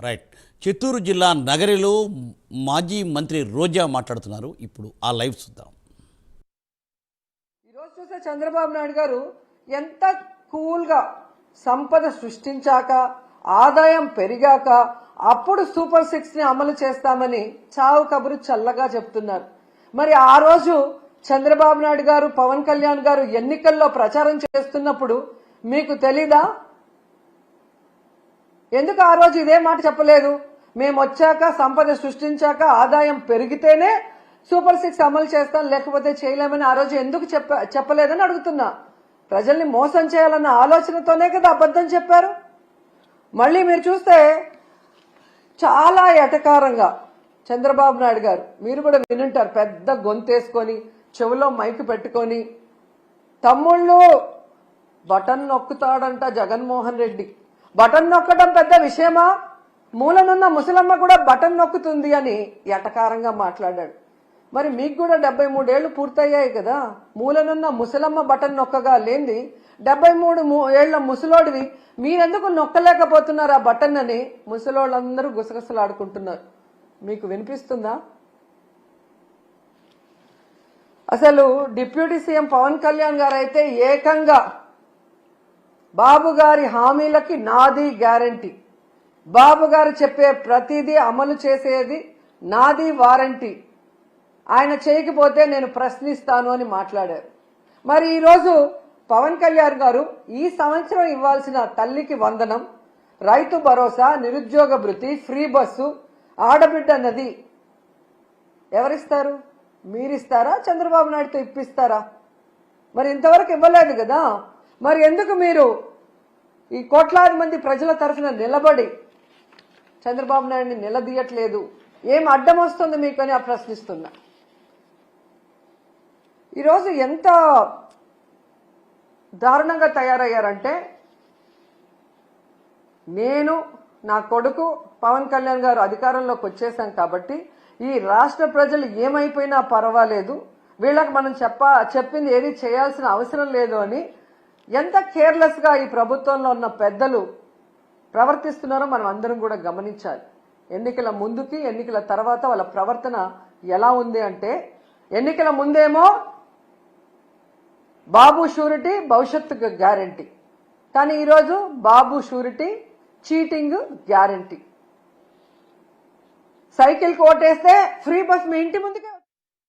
Right. Chittoor జిల్లా నగరిలో మాజీ మంత్రి రోజా మాట్లాడుతున్నారు. ఇప్పుడు ఆ లైవ్ చూద్దాం. ఈరోజు చూస్తే చంద్రబాబు నాయుడు గారు ఎంత కూల్గా సంపద సృష్టించాక ఆదాయం పెరిగాక అప్పుడు సూపర్ 6 ని అమలు చేస్తామని చావు కబురు చల్లగా చెప్తున్నారు. మరి ఆ రోజు చంద్రబాబు నాయుడు గారు పవన్ కళ్యాణ్ గారు ఎన్నికల్లో ప్రచారం చేస్తున్నప్పుడు మీకు తెలీదా? ఎందుకు ఆ రోజు ఇదే మాట చెప్పలేదు? మేము వచ్చాక సంపద సృష్టించాక ఆదాయం పెరిగితేనే సూపర్ 6 అమలు చేస్తాం, లేకపోతే చేయలేమని ఆ రోజు ఎందుకు చెప్పలేదని అడుగుతున్నా. ప్రజల్ని మోసం చేయాలన్న ఆలోచనతోనే కదా అబద్ధం చెప్పారు. మళ్ళీ మీరు చూస్తే చాలా ఎటకారంగా చంద్రబాబు నాయుడు గారు, మీరు కూడా వినుంటారు, పెద్ద గొంతేసుకొని చెవిలో మైక్ పెట్టుకొని తమ్ముళ్ళు బటన్ నొక్కుతాడంట జగన్మోహన్ రెడ్డి. బటన్ నొక్కడం పెద్ద విషయమా? మూలనున్న ముసలమ్మ కూడా బటన్ నొక్కుతుంది అని ఎటకారంగా మాట్లాడాడు. మరి మీకు కూడా 73 ఏళ్లు పూర్తయ్యాయి కదా, మూలనున్న ముసలమ్మ బటన్ నొక్కగా లేంది 73 ఏళ్ల ముసలోడివి మీరెందుకు నొక్కలేకపోతున్నారు ఆ బటన్ అని ముసలోళ్ళందరూ గుసగుసలాడుకుంటున్నారు. మీకు వినిపిస్తుందా? అసలు డిప్యూటీ సీఎం పవన్ కళ్యాణ్ గారు అయితే ఏకంగా బాబు గారి హామీలకి నాది గ్యారంటీ, బాబు గారు చెప్పే ప్రతిదీ అమలు చేసేది నాది వారంటీ, ఆయన చేయకపోతే నేను ప్రశ్నిస్తాను అని మాట్లాడారు. మరి ఈరోజు పవన్ కళ్యాణ్ గారు ఈ సంవత్సరం ఇవ్వాల్సిన తల్లికి వందనం, రైతు భరోసా, నిరుద్యోగ భృతి, ఫ్రీ బస్సు, ఆడబిడ్డ నది ఎవరిస్తారు? మీరిస్తారా? చంద్రబాబు నాయుడుతో ఇప్పిస్తారా? మరి ఇంతవరకు ఇవ్వలేదు కదా. మరి ఎందుకు మీరు ఈ కోట్లాది మంది ప్రజల తరఫున నిలబడి చంద్రబాబు నాయుడిని నిలదీయట్లేదు? ఏం అడ్డం వస్తుంది మీకు అని ప్రశ్నిస్తున్నా. ఈరోజు ఎంత దారుణంగా తయారయ్యారంటే, నేను నా కొడుకు పవన్ కళ్యాణ్ గారు అధికారంలోకి వచ్చేసాం కాబట్టి ఈ రాష్ట్ర ప్రజలు ఏమైపోయినా పర్వాలేదు, వీళ్ళకి మనం చెప్పింది ఏది చేయాల్సిన అవసరం లేదు అని ఎంత కేర్లెస్ గా ఈ ప్రభుత్వంలో ఉన్న పెద్దలు ప్రవర్తిస్తున్నారో మనం అందరం కూడా గమనించాలి. ఎన్నికల ముందుకి ఎన్నికల తర్వాత వాళ్ళ ప్రవర్తన ఎలా ఉంది అంటే, ఎన్నికల ముందేమో బాబు షూరిటీ భవిష్యత్తుకు గ్యారంటీ, కానీ ఈరోజు Babu surety cheating guarantee. Cycle కోటేస్తే ఫ్రీ బస్ మీ ఇంటి ముందుకు